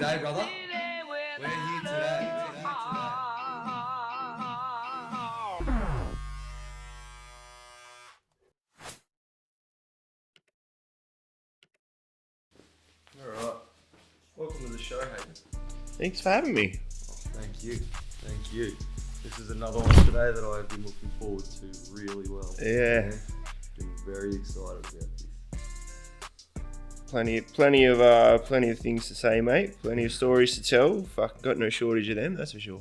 today, brother. We're here today. Alright. Welcome to the show, Hayden. Thanks for having me. Oh, thank you. Thank you. This is another one today that I've been looking forward to really well. Yeah. Been very excited about this. Plenty of things to say, mate. Plenty of stories to tell. Fuck, got no shortage of them, that's for sure.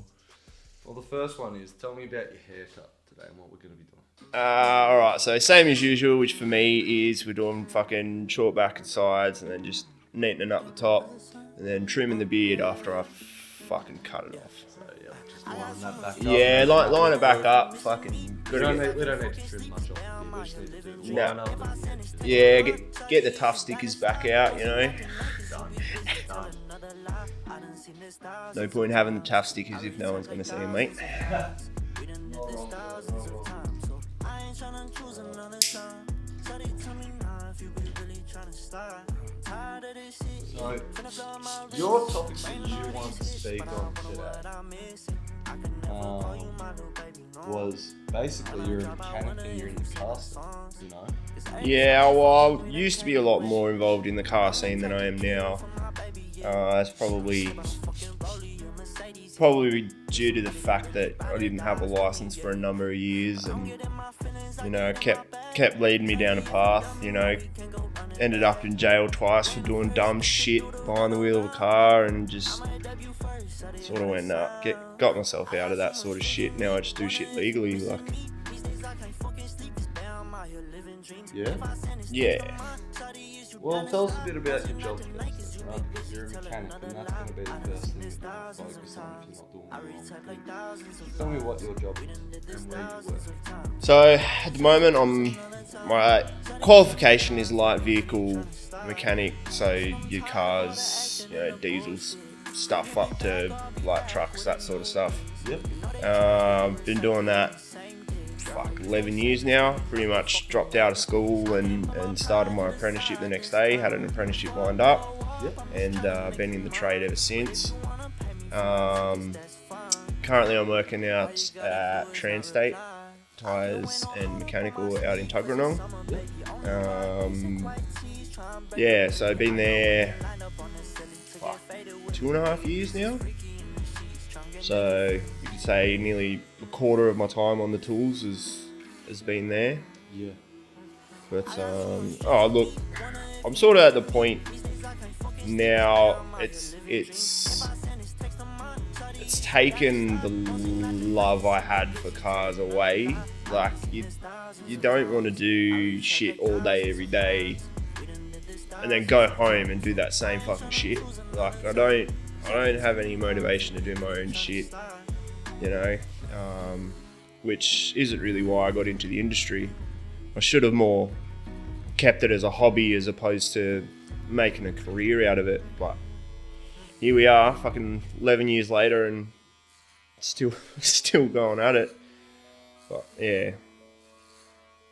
Well, the first one is, tell me about your haircut today and what we're going to be doing. Alright, so same as usual, which for me is we're doing fucking short back and sides and then just neatening up the top and then trimming the beard after I fucking cut it off. So, yeah, just lining that back up. Yeah, line it back up. Fucking We don't need to trim much off the beard. We just need to do the line up and the edges. Yeah, get the tough stickers back out, you know. Done. No point in having the tough stickers if no one's going to see them, mate. So, your topic that you want to speak on today was basically you're a mechanic and you're in the car scene, you know? Yeah, well, I used to be a lot more involved in the car scene than I am now. That's probably due to the fact that I didn't have a license for a number of years, and you know, kept leading me down a path. You know, ended up in jail twice for doing dumb shit behind the wheel of a car, and just sort of went got myself out of that sort of shit. Now I just do shit legally, like. Yeah. Well, tell us a bit about your job first, right? Because you're a mechanic, and that's going to be the first thing that you focus on if you're not doing the wrong thing. Tell me what your job is and where you work. So at the moment, my qualification is light vehicle mechanic. So your cars, you know, diesels, stuff up to light trucks, that sort of stuff. Yep. Been doing that 11 years now. Pretty much dropped out of school and started my apprenticeship the next day. Had an apprenticeship lined up. Yep. And been in the trade ever since. Currently I'm working out at Transstate Tyres and Mechanical out in Tuggeranong. Yeah, so I've been there 2.5 years now. So you could say nearly a quarter of my time on the tools has been there. Yeah. But look, I'm sort of at the point now. It's taken the love I had for cars away. Like you don't want to do shit all day every day and then go home and do that same fucking shit. Like I don't have any motivation to do my own shit, you know, which isn't really why I got into the industry. I should have more kept it as a hobby as opposed to making a career out of it. But here we are, fucking 11 years later, and still going at it. But yeah.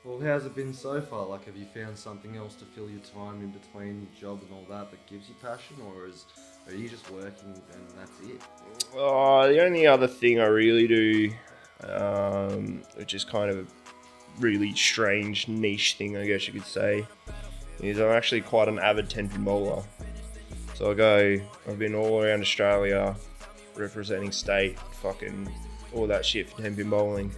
Well, how's it been so far? Like, have you found something else to fill your time in between your job and all that gives you passion, or are you just working and that's it? The only other thing I really do, which is kind of a really strange niche thing, I guess you could say, is I'm actually quite an avid 10-pin bowler. So I've been all around Australia representing state, fucking all that shit for 10-pin bowling,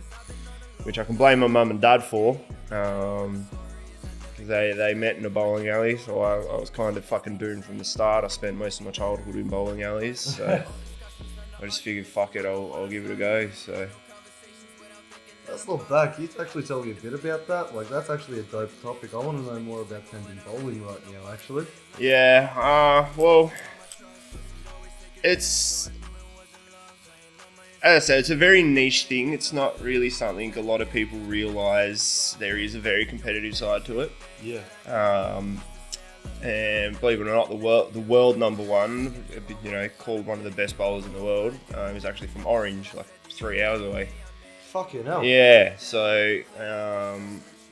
which I can blame my mum and dad for, because they met in a bowling alley, so I was kind of fucking doomed from the start. I spent most of my childhood in bowling alleys, so I just figured, fuck it, I'll give it a go. So that's not bad. Can you actually tell me a bit about that? Like, that's actually a dope topic. I want to know more about 10-pin bowling right now, actually. Yeah, well, it's, as I said, it's a very niche thing. It's not really something a lot of people realise. There is a very competitive side to it. Yeah. And believe it or not, the world number one, you know, called one of the best bowlers in the world, is actually from Orange, like 3 hours away. Fucking hell. Yeah, so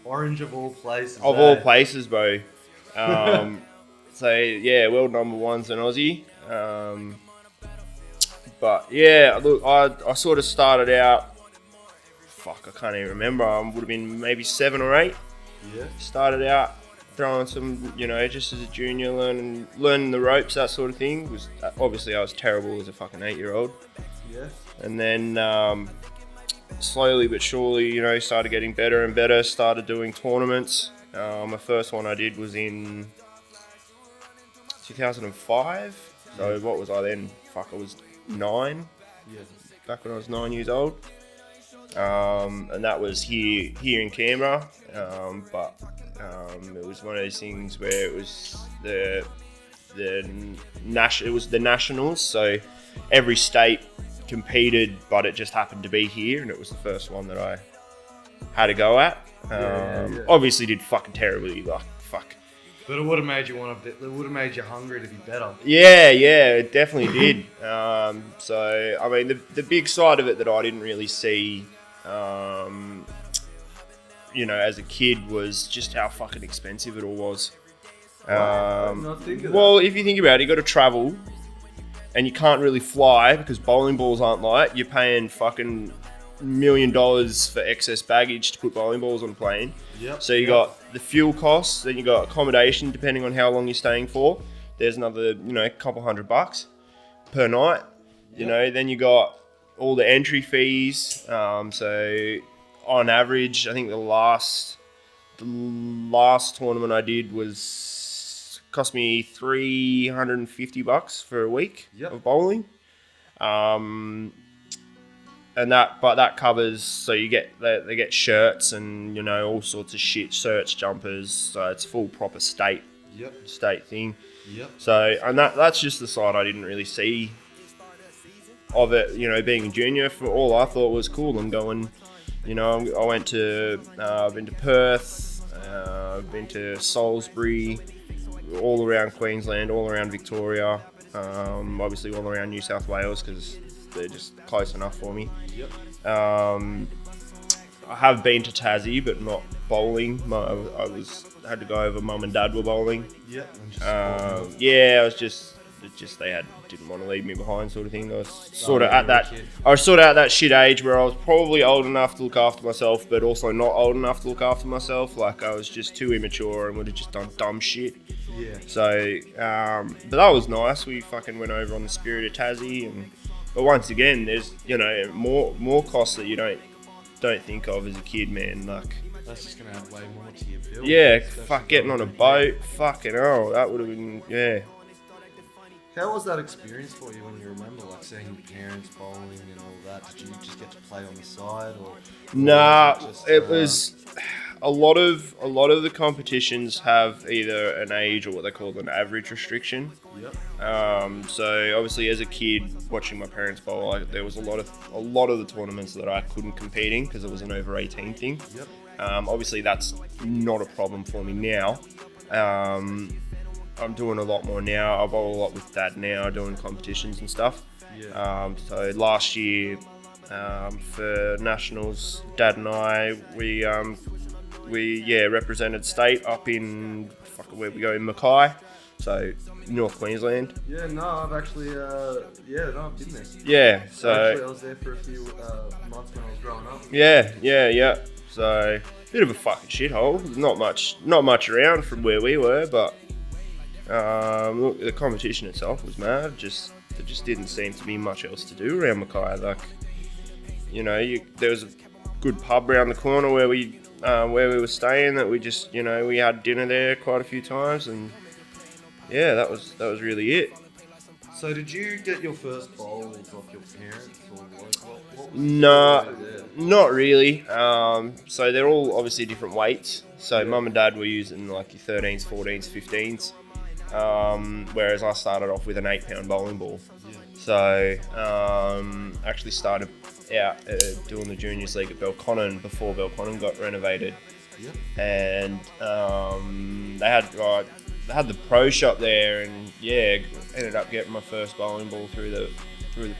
Orange of all places. Of all places, bro. So yeah, world number one's an Aussie. But yeah, look, I sort of started out. Fuck, I can't even remember. I would have been maybe 7 or 8. Yeah. Started out throwing some, just as a junior, learning the ropes, that sort of thing. Obviously I was terrible as a fucking 8-year-old. Yeah. And then slowly but surely, started getting better and better. Started doing tournaments. My first one I did was in 2005. So what was I then? Fuck, I was 9. Yeah. Back when I was 9 years old. And that was here in Canberra. But it was one of those things where it was the nationals. So every state competed, but it just happened to be here, and it was the first one that I had to go at. Obviously did fucking terribly, like fuck. But it would have made you it would have made you hungry to be better. Yeah, it definitely did. So I mean, the big side of it that I didn't really see, as a kid, was just how fucking expensive it all was. Well, if you think about it, you got to travel, and you can't really fly because bowling balls aren't light. You're paying fucking $1 million for excess baggage to put bowling balls on a plane. Yep. So you got the fuel costs, then you got accommodation depending on how long you're staying for. There's another, couple $100 per night. Yep. Then you got all the entry fees. So on average, I think the last tournament I did cost me $350 for a week of bowling. And that covers, so they get shirts and all sorts of shit, shirts, jumpers. So it's full proper state thing. Yep. So and that's just the side I didn't really see of it. Being a junior, for all I thought was cool. I'm going, I went to I've been to Perth, I've been to Salisbury, all around Queensland, all around Victoria, obviously all around New South Wales because they're just close enough for me. Yep. I have been to Tassie, but not bowling. I had to go over. Mum and Dad were bowling. Yep. I was just didn't want to leave me behind, sort of thing. I was sort of at that shit age where I was probably old enough to look after myself, but also not old enough to look after myself. Like I was just too immature and would have just done dumb shit. Yeah. So, but that was nice. We fucking went over on the Spirit of Tassie, but once again, there's more costs that you don't think of as a kid, man. Like that's just gonna add way more to your bill. Yeah, getting on a boat, fucking hell, that would have been How was that experience for you when you remember, like seeing your parents bowling and all that? Did you just get to play on the side, or? Nah, it was a lot of the competitions have either an age or what they call an average restriction. Yep. So obviously, as a kid watching my parents bowl, there was a lot of the tournaments that I couldn't compete in because it was an over 18 thing. Yep. Obviously, that's not a problem for me now. I'm doing a lot more now. I bowl a lot with Dad now, doing competitions and stuff. Yeah. So last year, for nationals, Dad and I, we represented state up in where we go in Mackay, so North Queensland. Yeah, no, I've actually, I've been there. Yeah, so actually, I was there for a few months when I was growing up. Yeah. So bit of a fucking shithole. Not much around from where we were, but look, the competition itself was mad. There just didn't seem to be much else to do around Mackay. Like, there was a good pub around the corner where we were staying that we just, we had dinner there quite a few times, and yeah, that was really it. So did you get your first bowls off your parents, or what was No, not really. So they're all obviously different weights. So Mum and Dad were using like your 13s, 14s, 15s, whereas I started off with an 8-pound bowling ball. Yeah. So actually started out doing the juniors league at Belconnen before Belconnen got renovated. Yep. And they had the pro shop there, and ended up getting my first bowling ball through the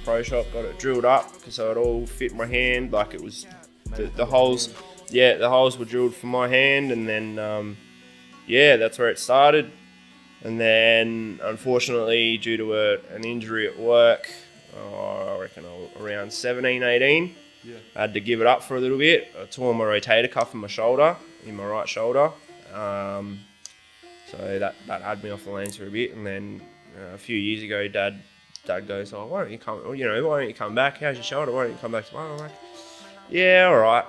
pro shop. Got it drilled up so it all fit my hand. Like it was the holes. Yeah, the holes were drilled for my hand, and then that's where it started. And then, unfortunately, due to an injury at work, I reckon around 17, 18, I had to give it up for a little bit. I tore my rotator cuff in my shoulder, in my right shoulder. So that had me off the lanes for a bit. And then a few years ago, Dad goes, "Oh, why don't you come? Why don't you come back? How's your shoulder? Why don't you come back tomorrow?" I'm like, "Yeah, all right."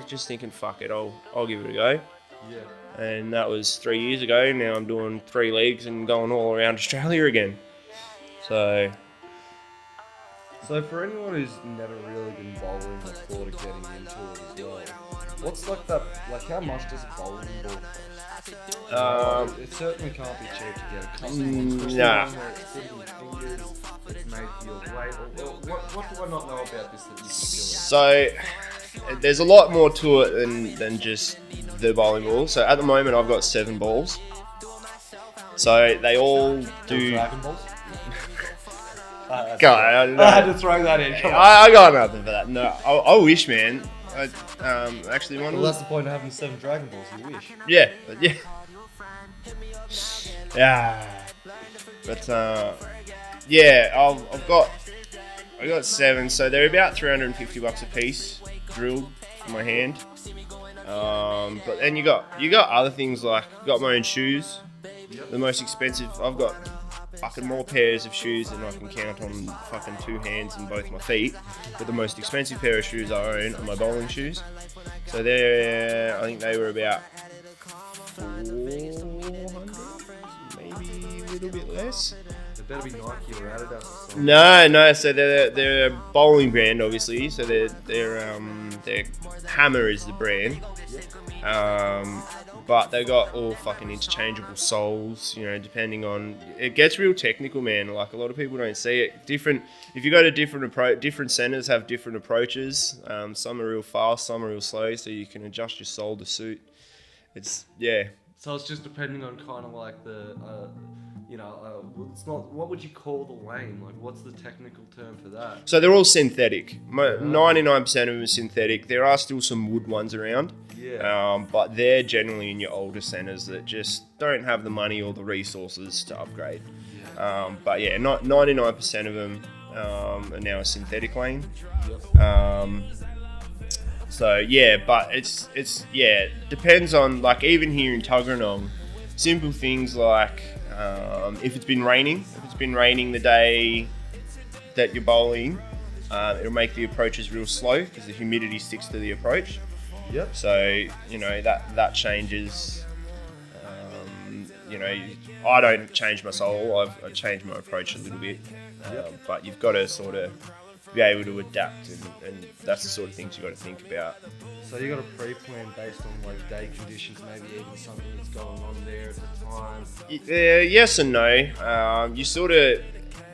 Just thinking, fuck it, I'll give it a go. Yeah. And that was 3 years ago. Now I'm doing 3 leagues and going all around Australia again. So for anyone who's never really been bowling or thought of getting into it as well, what's like that? Like, how much does a bowling ball cost? It certainly can't be cheap to get a custom one, especially nah. one where it's fitting your fingers, it's made for your weight. What do I not know about this that you can kill So there's a lot more to it than just the bowling ball. So at the moment I've got 7 balls. So they all do. Dragon balls? God, I had to throw that in. Come on. I got nothing for that. No, I wish, man. Actually, one. Well, that's the point of having 7 Dragon Balls. You wish. Yeah. But yeah, I got 7. So they're about $350 a piece, drilled for my hand. But then you got other things like got my own shoes. Yep. The most expensive. I've got fucking more pairs of shoes than I can count on fucking 2 hands and both my feet. But the most expensive pair of shoes I own are my bowling shoes. So I think they were about 400, maybe a little bit less. They better be Nike or Adidas or something. No. So they're a bowling brand, obviously. So their Hammer is the brand. But they got all fucking interchangeable soles, depending on... It gets real technical, man. Like, a lot of people don't see it. If you go to different centres have different approaches. Some are real fast, some are real slow, so you can adjust your sole to suit. So it's just depending on kind of like the... it's not. What would you call the lane? Like, what's the technical term for that? So they're all synthetic. 99% of them are synthetic. There are still some wood ones around. Yeah. But they're generally in your older centres that just don't have the money or the resources to upgrade. Yeah. But yeah, not 99% of them are now a synthetic lane. Yep. So yeah, but it's depends on, like, even here in Tuggeranong, simple things like if it's been raining the day that you're bowling, it'll make the approaches real slow because the humidity sticks to the approach. Yep. So that changes. I don't change my sole. I change my approach a little bit. But you've got to sort of be able to adapt, and that's the sort of things you've got to think about. So you got a pre-plan based on like day conditions, maybe even something that's going on there at the time. Yes and no. You sort of,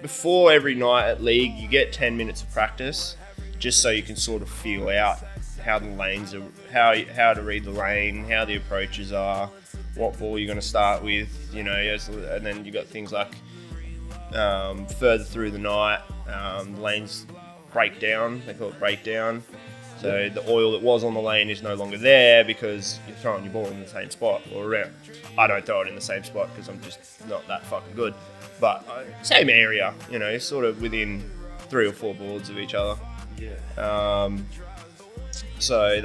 before every night at league, you get 10 minutes of practice, just so you can sort of feel out how the lanes are, how to read the lane, how the approaches are, what ball you're going to start with, and then you got things like further through the night, the lanes break down. They call it breakdown. So the oil that was on the lane is no longer there because you're throwing your ball in the same spot or around. I don't throw it in the same spot because I'm just not that fucking good. But same area, sort of within 3 or 4 boards of each other. Yeah. So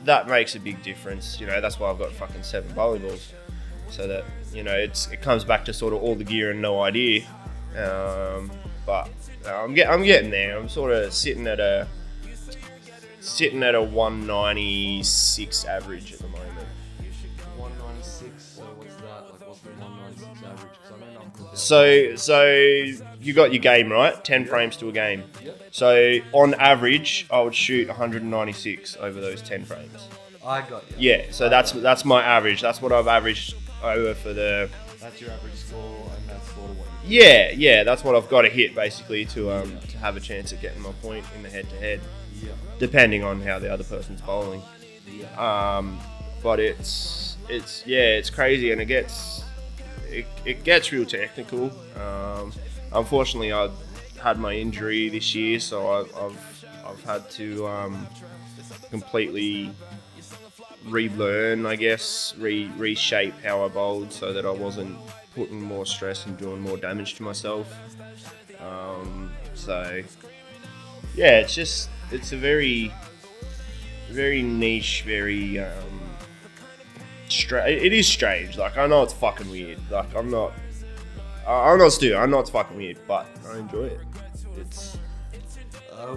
that makes a big difference. That's why I've got fucking 7 bowling balls. So that it comes back to sort of all the gear and no idea. But I'm getting there. I'm sort of sitting at a 196 average at the moment. 196. So what's that? Like, what's the 196 average? Because I know nothing. So you got your game right. 10 frames to a game. Yep. So on average, I would shoot 196 over those 10 frames. I got you. Yeah. So that's my average. That's what I've averaged over for the. That's your average score, and that's sort of what you. Yeah, that's what I've got to hit basically to have a chance at getting my point in the head-to-head. Yeah. Depending on how the other person's bowling. Yeah. But it's crazy, and it gets real technical. Unfortunately, I had my injury this year, so I've had to completely relearn, I guess, reshape how I bowled so that I wasn't putting more stress and doing more damage to myself. So yeah, it's a very niche, very it is strange. Like, I know it's fucking weird. Like, I'm not stupid. I know it's fucking weird, but I enjoy it. It's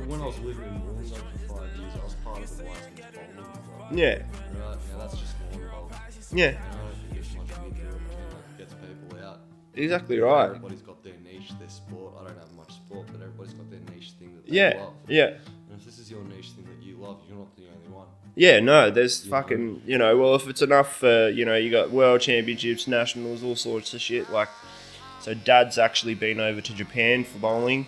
When I was living in Wollongong for 5 years, I was part of the licensed bowling club. yeah, Right, now that's just lawn bowling. yeah, I don't think it's much of a between that gets people out. exactly right. Everybody's got their niche, their sport. I don't have much sport, but everybody's got their niche thing that they Yeah, love. yeah. And if this is your niche thing that you love, you're not the only one. Yeah, no, there's fucking, well, if it's enough for, you got world championships, nationals, all sorts of shit. Like, so Dad's actually been over to Japan for bowling.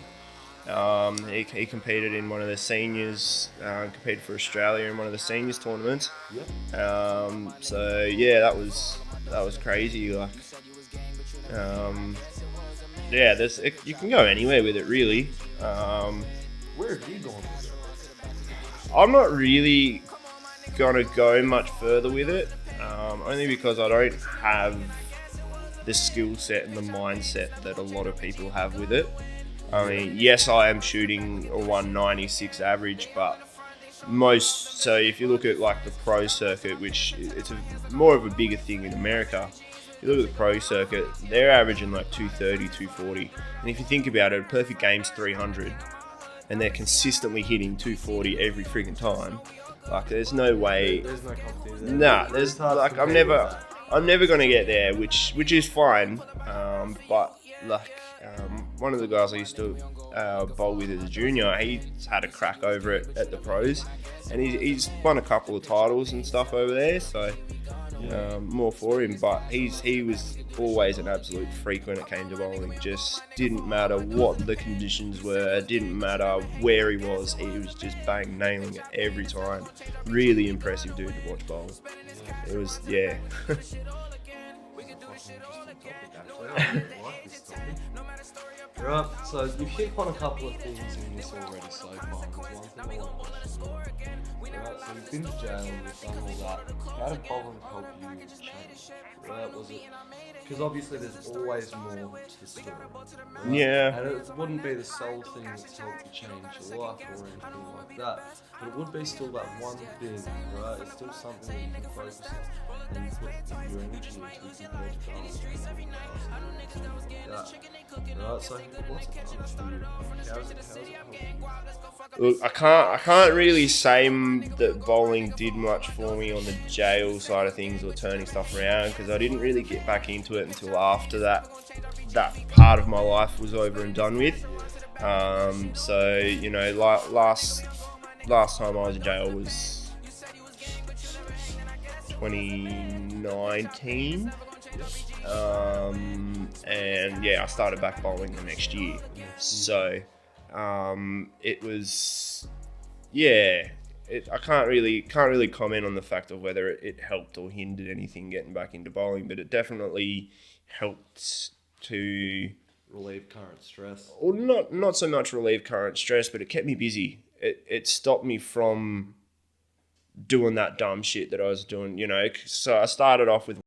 He competed in one of the seniors, competed for Australia in one of the seniors tournaments. Yep. So yeah, that was crazy. Like, yeah, you can go anywhere with it, really. Where have you gone with it? I'm not really gonna go much further with it, only because I don't have the skill set and the mindset that a lot of people have with it. I mean, yes, I am shooting a 196 average, but so if you look at like the pro circuit, which it's more of a bigger thing in America, you look at the pro circuit, they're averaging like 230, 240. And if you think about it, a perfect game's 300, and they're consistently hitting 240 every freaking time. Like, there's no way. There's no competition. Nah, there's like, I'm never gonna get there, which is fine. But like, one of the guys I used to bowl with as a junior, he's had a crack over it at the pros, and he's won a couple of titles and stuff over there. So more for him. But he was always an absolute freak when it came to bowling. Just didn't matter what the conditions were, didn't matter where he was just bang nailing it every time. Really impressive dude to watch bowl. It was, yeah. Right, so you've hit on a couple of things in this already so far. There's one thing I want to question on. Right, so you've been to jail, you've done all that. How did bowling help you change? Right, was it? Because obviously there's always more to the story. Right? Yeah. And it wouldn't be the sole thing that's helped you change your life or anything like that. But it would be still that one thing, right? It's still something that you can focus on and put your energy into compared to going like that. Right, so what's it done for you? How's it helped you? Look, I can't really say that bowling did much for me on the jail side of things or turning stuff around, because I didn't really get back into it until after that part of my life was over and done with. So last time I was in jail was 2019. And yeah, I started back bowling the next year. So it was, yeah. I can't really comment on the fact of whether it helped or hindered anything getting back into bowling, but it definitely helped to Relieve current stress. or not so much relieve current stress, but it kept me busy. It stopped me from doing that dumb shit that I was doing, So I started off with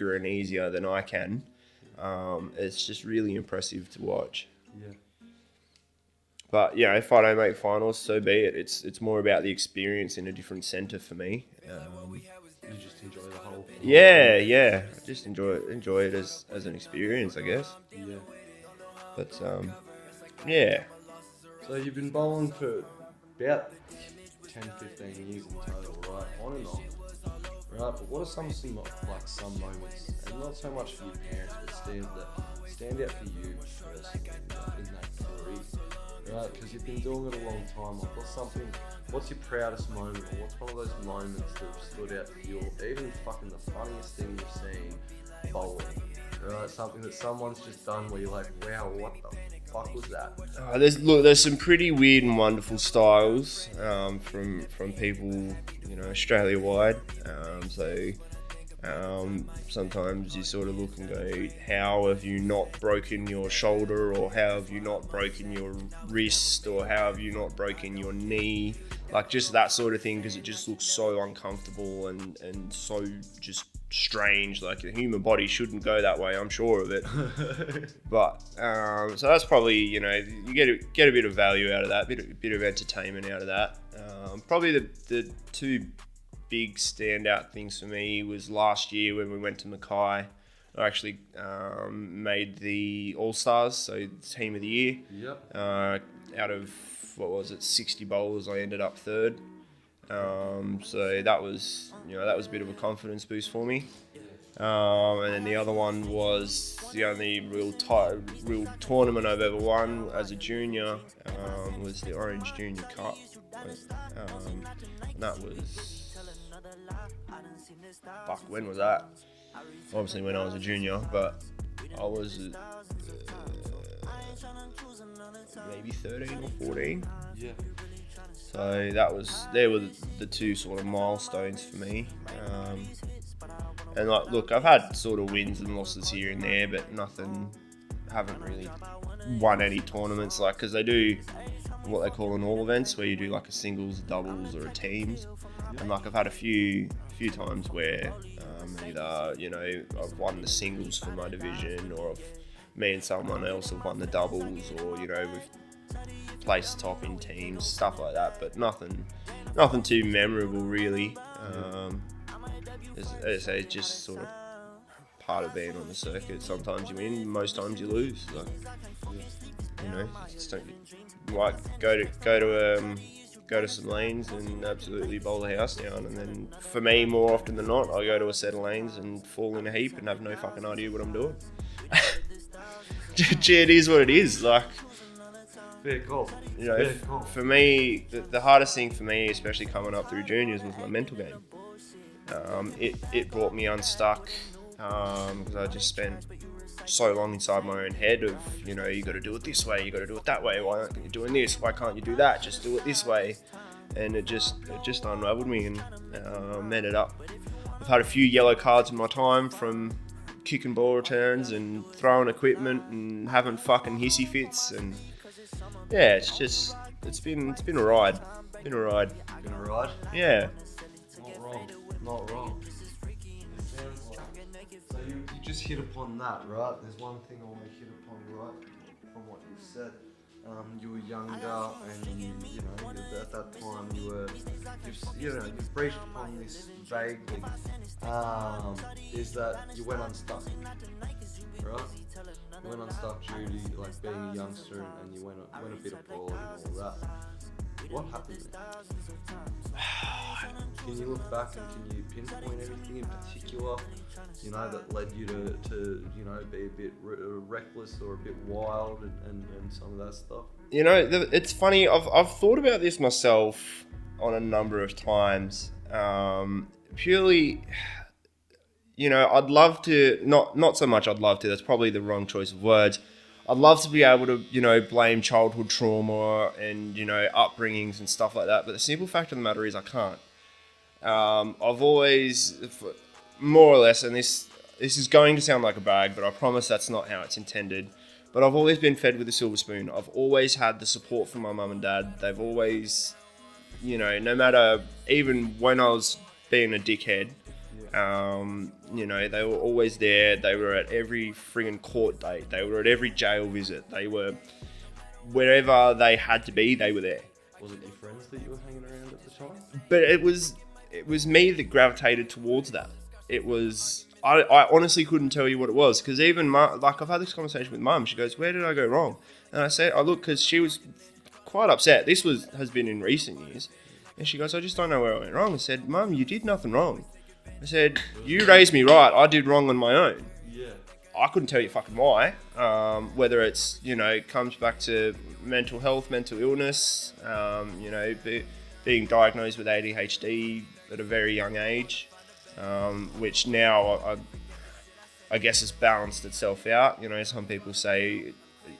quicker and easier than I can. It's just really impressive to watch. Yeah. But if I don't make finals, so be it. It's more about the experience in a different centre for me. You just enjoy the whole. Yeah. I just enjoy it as an experience, I guess. Yeah. But yeah. So you've been bowling for about 10, 15 years in total, right? On and off. Right, but what are some moments, and not so much for your parents, but stand out for you personally in that career, right? Because you've been doing it a long time. Like, what's your proudest moment, or what's one of those moments that have stood out for you, or even fucking the funniest thing you've seen bowling, right? Something that someone's just done where you're like, wow, what the fuck was that? There's some pretty weird and wonderful styles from people, Australia wide. Sometimes you sort of look and go, how have you not broken your shoulder, or how have you not broken your wrist, or how have you not broken your knee? Like, just that sort of thing, because it just looks so uncomfortable and so just strange. Like, the human body shouldn't go that way, I'm sure of it. But so that's probably, you get a bit of value out of that, bit of entertainment out of that. Probably the two big standout things for me was last year when we went to Mackay. I actually made the All-Stars, so team of the year. Yep. Out of 60 bowlers, I ended up third. So that was a bit of a confidence boost for me. And then the other one was the only real tournament I've ever won as a junior, was the Orange Junior Cup. And that was... Fuck, when was that? Obviously when I was a junior, but I was maybe 13 or 14. Yeah. So they were the two sort of milestones for me. And look, I've had sort of wins and losses here and there, but haven't really won any tournaments, because they do what they call an all events, where you do like a singles, a doubles, or a teams. And I've had a few times where either I've won the singles for my division, or me and someone else have won the doubles, or we've placed top in teams, stuff like that. But nothing too memorable really. As I say, it's just sort of part of being on the circuit. Sometimes you win, most times you lose. Just don't go to some lanes and absolutely bowl the house down. And then for me, more often than not, I go to a set of lanes and fall in a heap and have no fucking idea what I'm doing. Gee, it is what it is. Fair call. For me, the hardest thing for me, especially coming up through juniors, was my mental game. It brought me unstuck, because I just spent so long inside my own head of, you got to do it this way, you got to do it that way. Why aren't you doing this? Why can't you do that? Just do it this way. And it just unraveled me, and ended up. I've had a few yellow cards in my time from kicking ball returns and throwing equipment and having fucking hissy fits, and yeah, it's been a ride. Been a ride. Been a ride? Yeah. Not wrong. It sounds like. So you just hit upon that, right? There's one thing I want to hit upon, right, from what you said. You were younger, and at that time you've breached upon this vaguely. Is that you went unstuck, right? You went unstuck due to being a youngster, and you went a bit abroad and all that. What happened there? Can you look back and can you pinpoint anything in particular, that led you to be a bit reckless or a bit wild and some of that stuff? It's funny. I've thought about this myself on a number of times. Purely, I'd love to, not so much I'd love to, that's probably the wrong choice of words. I'd love to be able to, blame childhood trauma and, upbringings and stuff like that. But the simple fact of the matter is I can't. I've always, more or less, and this is going to sound like a brag, but I promise that's not how it's intended. But I've always been fed with a silver spoon. I've always had the support from my mum and dad. They've always, no matter, even when I was being a dickhead, You know, they were always there. They were at every friggin' court date. They were at every jail visit. They were wherever they had to be. They were there. Was it your friends that you were hanging around at the time? But it was me that gravitated towards that. It was. I honestly couldn't tell you what it was, because even I've had this conversation with Mum. She goes, "Where did I go wrong?" And I said, "I look," because she was quite upset. This has been in recent years, and she goes, "I just don't know where I went wrong." I said, "Mum, you did nothing wrong." I said, "You raised me right. I did wrong on my own." Yeah. I couldn't tell you fucking why. Whether it's, you know, it comes back to mental health, mental illness, you know, being diagnosed with ADHD at a very young age, which now I guess has balanced itself out. You know, some people say,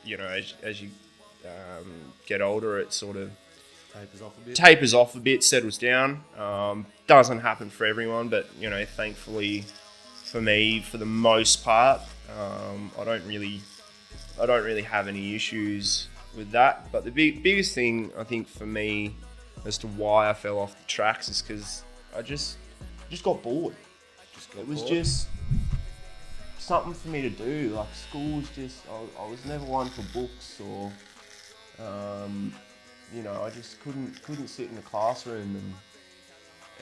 you know, as you get older, it sort of tapers off a bit, settles down. Doesn't happen for everyone, but, you know, thankfully for me, for the most part, I don't really have any issues with that. But the biggest thing, I think, for me as to why I fell off the tracks is because I just got bored. It was just something for me to do. Like, school was just, I was never one for books, or you know, I just couldn't sit in the classroom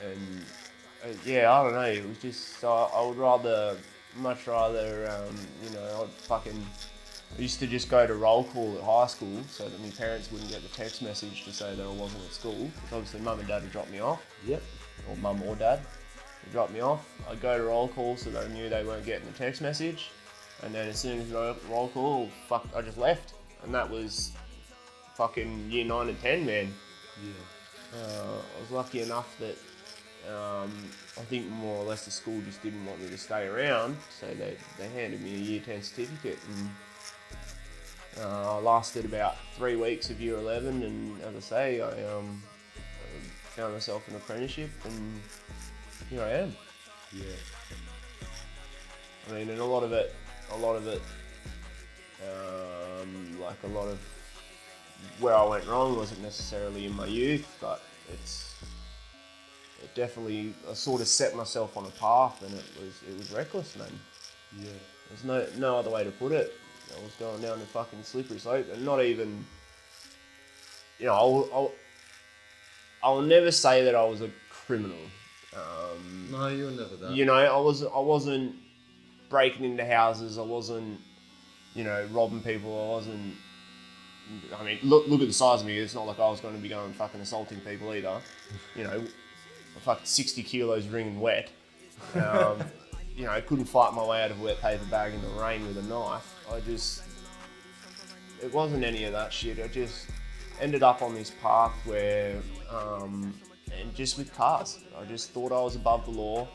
and yeah, I don't know. It was just, I would much rather, you know, I used to just go to roll call at high school so that my parents wouldn't get the text message to say that I wasn't at school. Because obviously Mum and Dad would drop me off. Yep. Or Mum or Dad would drop me off. I'd go to roll call so that I knew they weren't getting the text message. And then as soon as roll call, I just left. And that was fucking year 9 and 10, man. Yeah. I was lucky enough that I think more or less the school just didn't want me to stay around, so they handed me a year 10 certificate, and I lasted about 3 weeks of year 11, and as I say, I found myself an apprenticeship, and here I am. Yeah. I mean, and a lot of it, like a lot of where I went wrong wasn't necessarily in my youth, but it definitely, I sort of set myself on a path, and it was reckless, man. Yeah. There's no other way to put it. I was going down a fucking slippery slope, and not even, you know, I'll never say that I was a criminal. No, you were never that. You know, I wasn't breaking into houses. I wasn't, you know, robbing people. I wasn't. I mean, look at the size of me. It's not like I was going to be going fucking assaulting people either. You know, I'm fucking 60 kilos wringing wet. You know, I couldn't fight my way out of a wet paper bag in the rain with a knife. It wasn't any of that shit. I just ended up on this path where, and just with cars, I just thought I was above the law.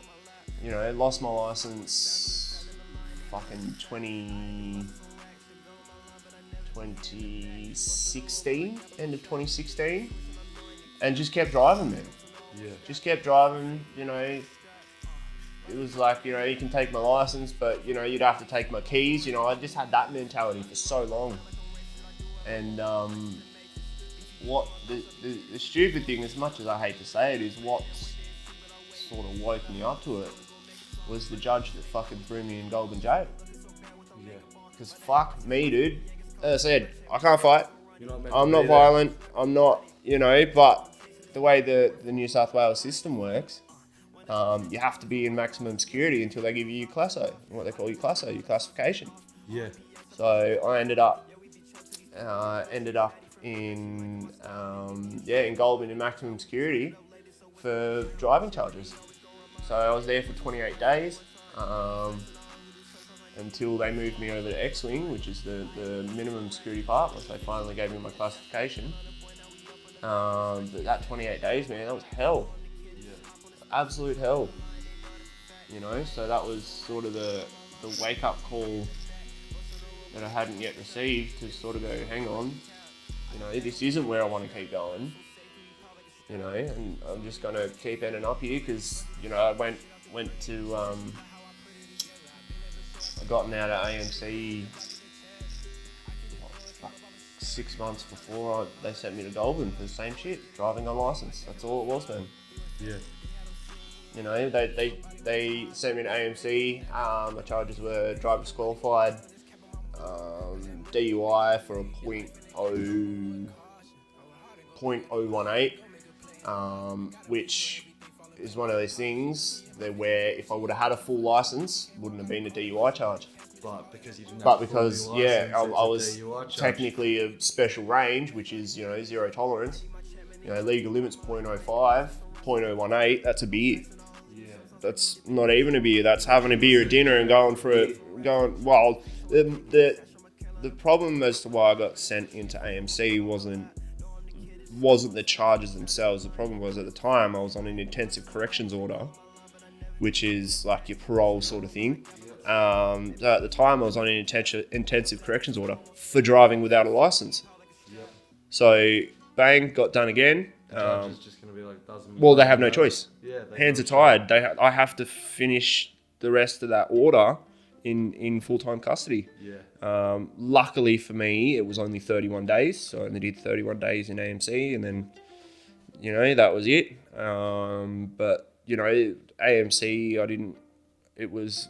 You know, lost my license fucking 2016, end of 2016, and just kept driving, man. Yeah. Just kept driving, you know. It was like, you know, you can take my license, but, you know, you'd have to take my keys. You know, I just had that mentality for so long. And what the stupid thing, as much as I hate to say it, is what sort of woke me up to it was the judge that fucking threw me in Goulburn jail. Yeah. Because fuck me, dude. As I said, I can't fight. I'm not there. violent. I'm not, you know, but the way the New South Wales system works, you have to be in maximum security until they give you your classo, what they call your classo, your classification. Yeah. So I ended up in in Goulburn in maximum security for driving charges. So I was there for 28 days until they moved me over to X-Wing, which is the minimum security part, once they finally gave me my classification. But that 28 days, man, that was hell. Yeah. Absolute hell. You know, so that was sort of the wake-up call that I hadn't yet received, to sort of go, hang on, you know, this isn't where I want to keep going, you know, and I'm just going to keep ending up here, because, you know, I went to, I gotten out of AMC 6 months before they sent me to Goulburn for the same shit, driving unlicensed. That's all it was, man. Yeah. You know, they sent me to AMC. My charges were driver disqualified, DUI for a .018, which is one of those things that where if I would have had a full license, wouldn't have been a DUI charge. But because you didn't But have because, a full license, I it's a was DUI charge. technically a special range, which is, you know, zero tolerance. You know, legal limit's .05, .018, that's a beer. Yeah. That's not even a beer. That's having a beer at dinner and going for it. Well, the problem as to why I got sent into AMC wasn't the charges themselves. The problem was at the time I was on an intensive corrections order, which is like your parole sort of thing. So at the time I was on an intensive corrections order for driving without a license. Yep. So bang, got done again. The judge is just going to be like, doesn't. Well, they have no choice. Yeah. Hands are tied. I have to finish the rest of that order in full-time custody. Yeah. Luckily for me, it was only 31 days. So I only did 31 days in AMC, and then, you know, that was it. But, you know, AMC, it was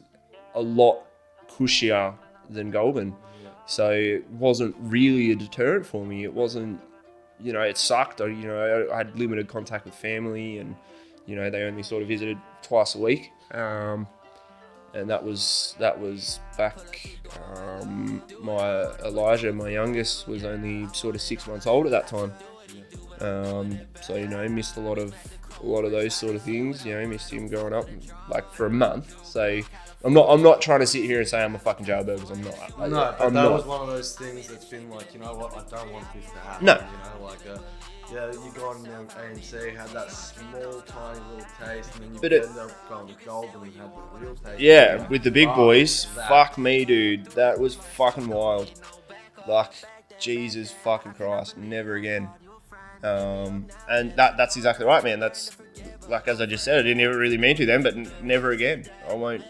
a lot cushier than Goulburn. Yeah. So it wasn't really a deterrent for me. It wasn't, you know, it sucked. I had limited contact with family, and, you know, they only sort of visited twice a week. And that was back, my Elijah, my youngest, was only sort of 6 months old at that time. So, you know, missed a lot of those sort of things. You know, missed him growing up like for a month. So I'm not trying to sit here and say I'm a fucking jailbird, because I'm not. But that was one of those things that's been like, you know what, I don't want this to happen. No. You know, like, you got in AMC, had that small, tiny little taste, and then you ended up going to Goulburn and had the real taste. Yeah, with the big boys. Fuck me, dude. That was fucking wild. Like, Jesus fucking Christ. Never again. And that's exactly right, man. That's, like, as I just said, I didn't ever really mean to them, but never again. I won't.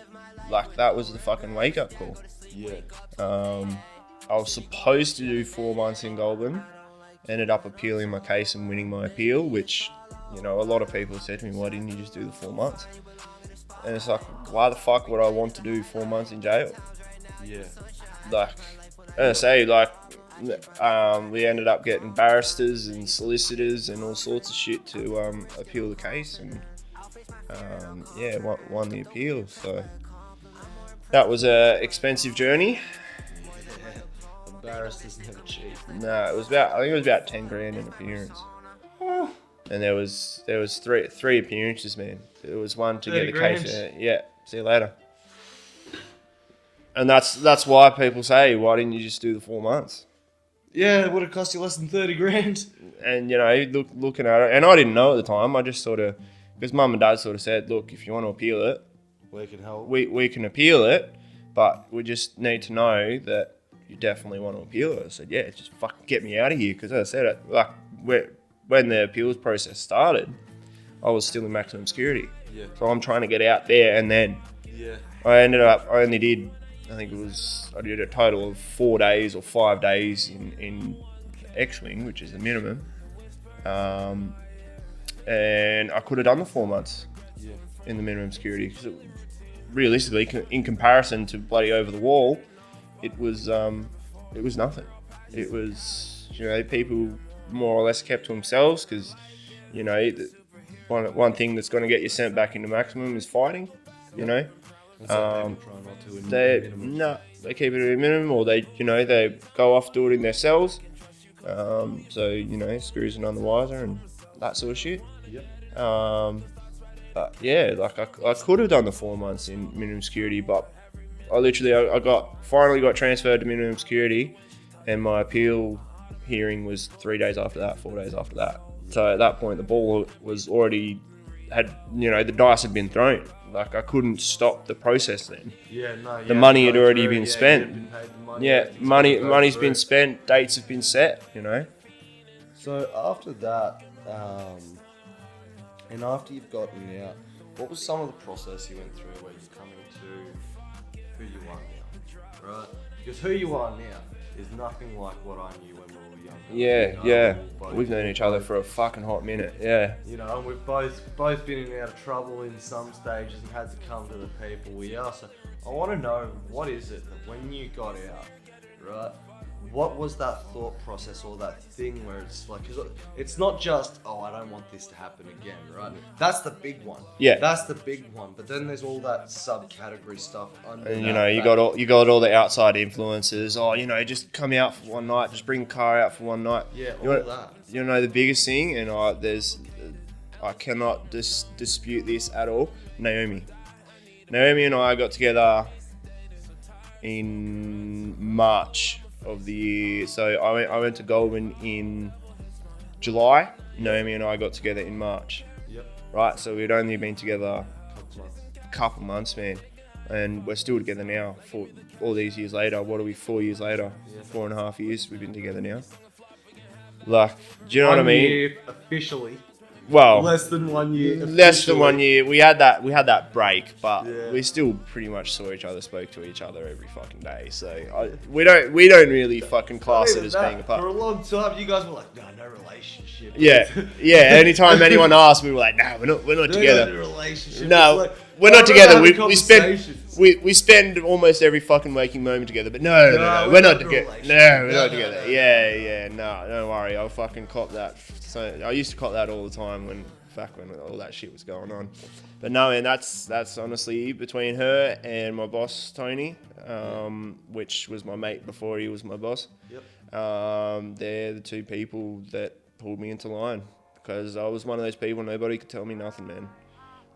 Like, that was the fucking wake-up call. Yeah. I was supposed to do 4 months in Goulburn. Ended up appealing my case and winning my appeal, which, you know, a lot of people said to me, why didn't you just do the 4 months? And it's like, why the fuck would I want to do 4 months in jail? Yeah. Like, and I say, like, we ended up getting barristers and solicitors and all sorts of shit to appeal the case, and won the appeal. So that was a expensive journey. Barristers never cheap. No, I think it was about 10 grand an appearance. And there was three appearances, man. There was one to get the case. Yeah, see you later. And that's why people say, why didn't you just do the 4 months? Yeah, it would have cost you less than 30 grand. And, you know, looking at it, and I didn't know at the time. I just sort of, because mum and dad sort of said, look, if you want to appeal it, we can help. We can appeal it, but we just need to know that you definitely want to appeal it. I said, yeah, just fucking get me out of here. Because as I said, like, when the appeals process started, I was still in maximum security. Yeah. So I'm trying to get out there, and then I did a total of 4 days or 5 days in X-Wing, which is the minimum. And I could have done the 4 months in the minimum security. Because realistically, in comparison to bloody over the wall, it was nothing. It was, you know, people more or less kept to themselves, because, you know, one thing that's going to get you sent back into maximum is fighting, you know. They keep it at a minimum, or they go off, do it in their cells. So, you know, screws and none the wiser and that sort of shit. Yep. But yeah, like I could have done the 4 months in minimum security, but I finally got transferred to minimum security, and my appeal hearing was 3 days after that, 4 days after that. So at that point, the ball was already the dice had been thrown. Like, I couldn't stop the process then. The money had already been spent. Money's been spent. Dates have been set. You know. So after that, and after you've gotten out, what was some of the process you went through where you're coming to who you are now, right? Because who you are now is nothing like what I knew when we were younger. Yeah. We've known each other for a fucking hot minute. Yeah. You know, and we've both been in and out of trouble in some stages and had to come to the people we are. So I want to know, what is it that when you got out, right? What was that thought process or that thing where it's like, cause it's not just, oh, I don't want this to happen again, right? That's the big one. Yeah. That's the big one. But then there's all that subcategory stuff under. And you know, you got all the outside influences. Oh, you know, just come out for one night. Just bring the car out for one night. Yeah, you all know, that. You know, the biggest thing, and I cannot dispute this at all. Naomi and I got together in March of the year. So I went to Goulburn in July. Naomi and I got together in March. Yep. Right, so we'd only been together Couple couple months, man, and we're still together now. For all these years later, what are we? 4 years later, Yeah. 4.5 years we've been together now. Like, do you know what I 1 mean? year officially. Well, Less than 1 year. less than 1 officially. year. We had that break, but Yeah. we still pretty much saw each other, spoke to each other every fucking day. So we don't really fucking class Not it even as that. being apart. For a long time, you guys were like, no relationship. Yeah, yeah. Anytime anyone asked, we were like, "No, we're not We're not in a together. relationship. No, It's like, we're I not remember together. having We spend conversations. we spend almost every fucking waking moment together. But no, No, we're not in a together. relationship. No, we're No, not no, together. no, Yeah, no, don't worry. I'll fucking cop that. So I used to cop that all the time when all that shit was going on. But no, man, that's honestly between her and my boss Tony, which was my mate before he was my boss. Yep. They're the two people that pulled me into line, because I was one of those people nobody could tell me nothing, man.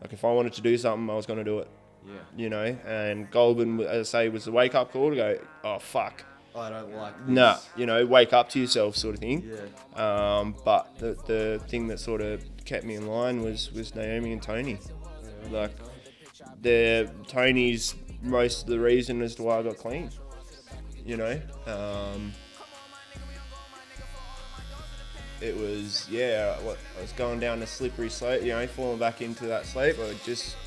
Like, if I wanted to do something, I was going to do it. Yeah. You know, and Goulburn, as I say, was the wake up call to go, oh fuck, I don't like this. nah, you know, wake up to yourself, sort of thing. Yeah. But the thing that sort of kept me in line was Naomi and Tony. Like, Tony's most of the reason as to why I got clean. You know, it was, I was going down a slippery slope, you know, falling back into that slope. I had just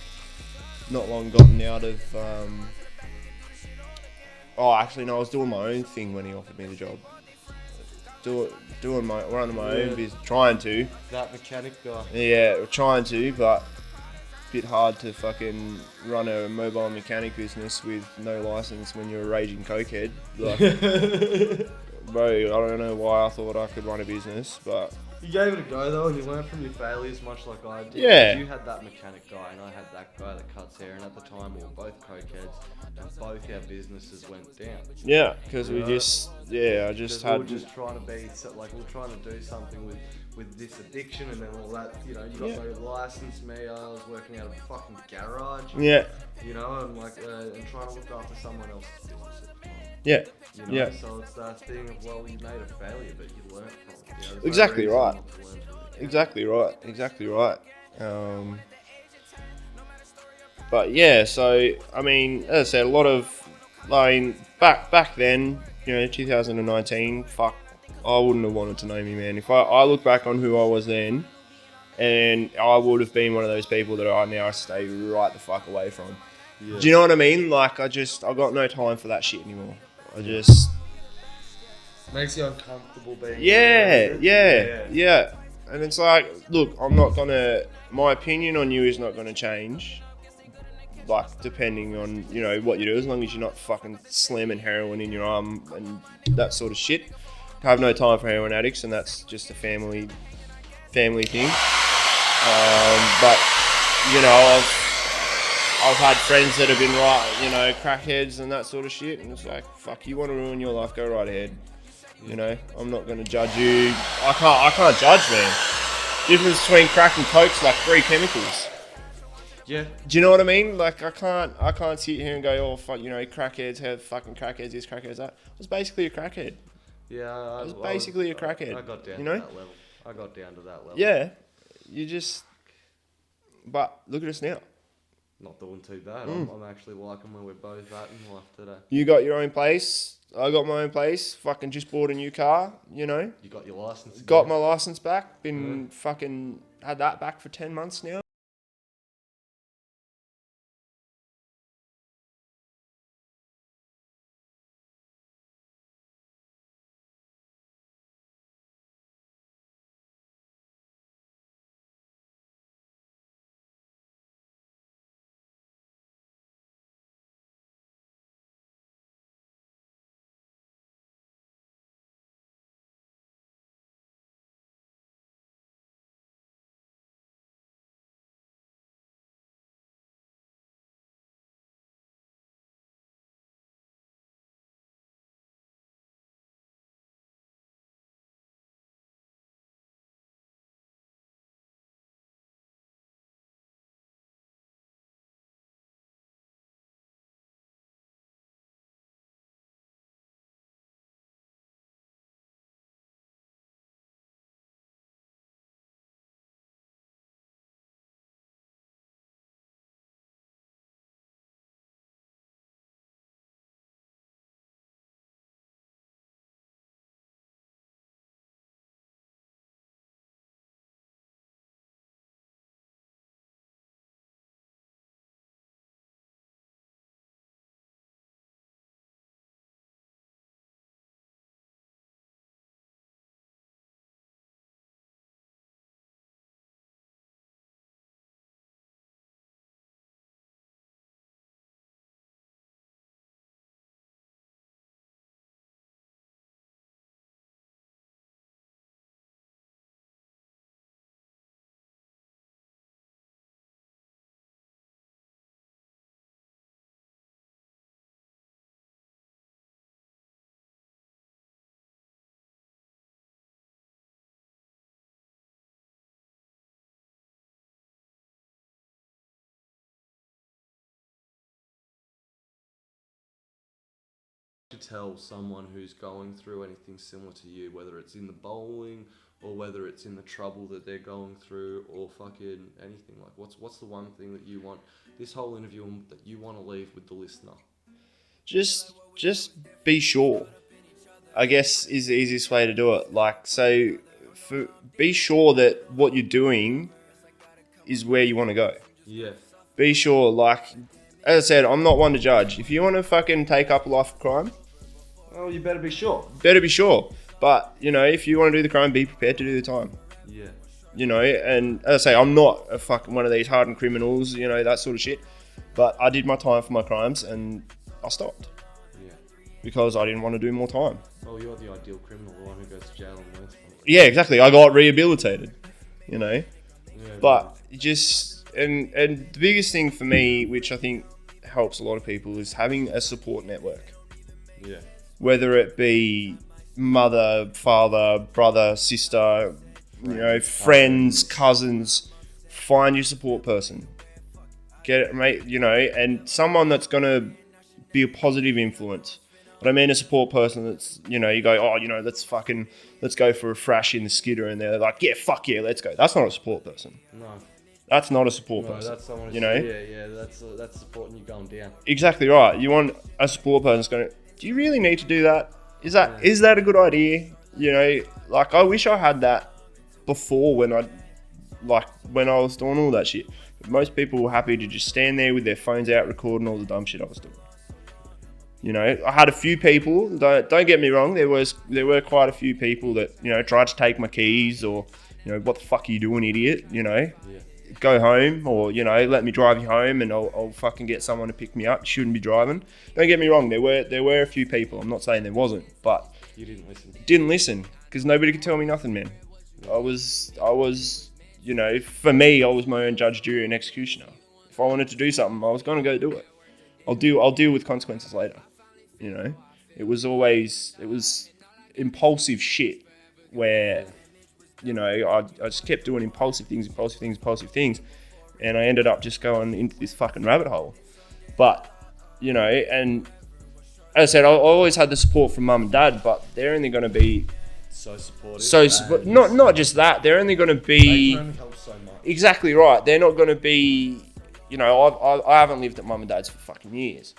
not long gotten out of, I was doing my own thing when he offered me the job. Running my own business, trying to. That mechanic guy. Yeah, trying to, but bit hard to fucking run a mobile mechanic business with no license when you're a raging cokehead. Like, bro, I don't know why I thought I could run a business, but You gave it a go though, and you learned from your failures, much like I did. Yeah. You had that mechanic guy, and I had that guy that cuts hair, and at the time we were both cokeheads, and both our businesses went down. yeah, because I just Because we had were just trying to be, we were trying to do something with this addiction, and then all that, you know, you got no license, me, I was working out of a fucking garage, yeah, you know, and and trying to look after someone else's business at the time. yeah, You know, yeah. so it's that thing of, well, you made a failure, but you learned from it. You know, there's no Exactly reason right. not to learn from it. Exactly right. But yeah, so I mean, as I said, back then, you know, 2019, fuck, I wouldn't have wanted to know me, man. If I look back on who I was then, and I would have been one of those people that I now stay right the fuck away from. Yeah. Do you know what I mean? Like, I got no time for that shit anymore. I just, Makes you uncomfortable being yeah. And it's like, look, my opinion on you is not going to change. Like, depending on, you know, what you do, as long as you're not fucking slamming heroin in your arm and that sort of shit. I have no time for heroin addicts, and that's just a family thing. But, you know, I've had friends that have been crackheads and that sort of shit, and it's like, fuck, you want to ruin your life, go right ahead. You know, I'm not going to judge you. I can't judge, man. Difference between crack and coke's like 3 chemicals. Yeah. Do you know what I mean? Like, I can't sit here and go, oh fuck, you know, crackheads have fucking crackheads this, crackheads that. I was basically a crackhead. Yeah. I was basically a crackhead. I got down you to know? that level. I got down to that level. Yeah. But look at us now. Not doing too bad. I'm actually liking where we're both at in life today. You got your own place. I got my own place. Fucking just bought a new car, you know. You got your license again? Got my license back. Been fucking had that back for 10 months now. tell someone who's going through anything similar to you, whether it's in the bowling or whether it's in the trouble that they're going through or fucking anything? Like, what's the one thing that you want this whole interview that you want to leave with the listener? Just be sure, I guess, is the easiest way to do it. Like, so be sure that what you're doing is where you want to go. Yeah. Be sure, like, as I said, I'm not one to judge. If you want to fucking take up a life of crime, well, you better be sure. Better be sure. But, you know, if you want to do the crime, be prepared to do the time. Yeah. You know, and as I say, I'm not a fucking one of these hardened criminals, you know, that sort of shit. But I did my time for my crimes and I stopped. Yeah. Because I didn't want to do more time. Oh, you're the ideal criminal, the one who goes to jail and learns from it. Yeah, exactly. I got rehabilitated, you know. Yeah, but just, and the biggest thing for me, which I think helps a lot of people, is having a support network. Yeah. Whether it be mother, father, brother, sister, you know, friends, cousins, find your support person. Get it, mate, you know, and someone that's going to be a positive influence. But I mean a support person that's, you know, you go, oh, you know, let's go for a thrash in the skidder, and they're like, yeah, fuck yeah, let's go. That's not a support person. No. That's not a support person. That's someone who's, you know? Yeah, that's supporting you going down. Exactly right. You want a support person that's going to, do you really need to do that? Is that a good idea? You know, like, I wish I had that before when I was doing all that shit. But most people were happy to just stand there with their phones out recording all the dumb shit I was doing. You know, I had a few people, don't get me wrong, there were quite a few people that, you know, tried to take my keys or, you know, what the fuck are you doing, idiot? You know, go home, or, you know, let me drive you home and I'll fucking get someone to pick me up. You shouldn't be driving. Don't get me wrong, there were a few people. I'm not saying there wasn't, but you didn't listen. Didn't listen because nobody could tell me nothing, man. I was, you know, for me, I was my own judge, jury, and executioner. If I wanted to do something, I was going to go do it. I'll deal with consequences later. You know, it was impulsive shit where, you know, I just kept doing impulsive things, and I ended up just going into this fucking rabbit hole. But, you know, and as I said, I always had the support from mum and dad, but they're only going to be so supportive. Not just that, they're only going to be. They can only help so much. Exactly right. They're not going to be. You know, I haven't lived at mum and dad's for fucking years.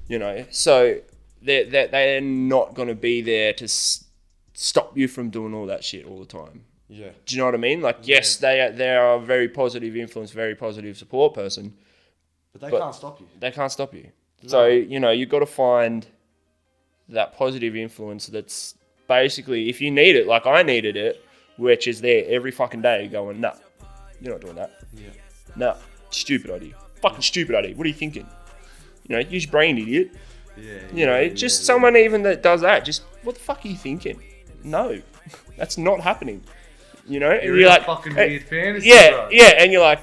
You know, so they're not going to be there to stop you from doing all that shit all the time. Yeah. Do you know what I mean? Like, yes, they are a very positive influence, very positive support person. But they can't stop you. They can't stop you. No. So, you know, you've got to find that positive influence that's basically, if you need it, like I needed it, which is there every fucking day going, nah, you're not doing that. Yeah. Nah, stupid idea. Fucking stupid idea. What are you thinking? You know, use your brain, idiot. Yeah. You know, someone even that does that, just, what the fuck are you thinking? No, that's not happening. You know? You're like, fucking weird fantasy, bro. Yeah, and you're like,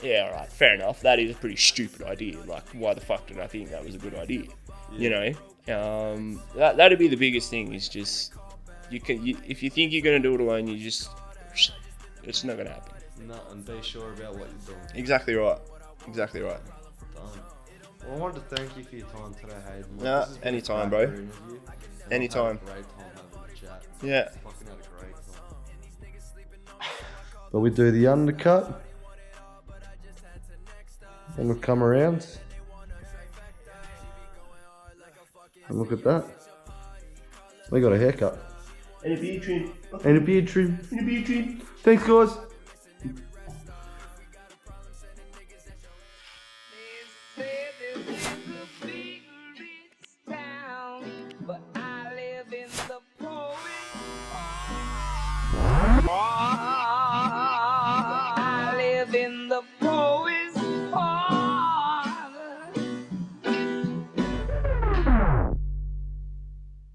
yeah, alright, fair enough. That is a pretty stupid idea. Like, why the fuck did I think that was a good idea? Yeah. You know? That'd be the biggest thing, is just, if you think you're going to do it alone, it's not going to happen. No, and be sure about what you're doing. Exactly right. Done. Well, I wanted to thank you for your time today, Hayden. Nah, anytime, bro. Anytime. Had a great time having a chat. Yeah. Fucking had a great time. But we do the undercut. Then we come around. And look at that. We got a haircut. And a beard trim. And a beard trim. And a beard trim. Thanks, guys.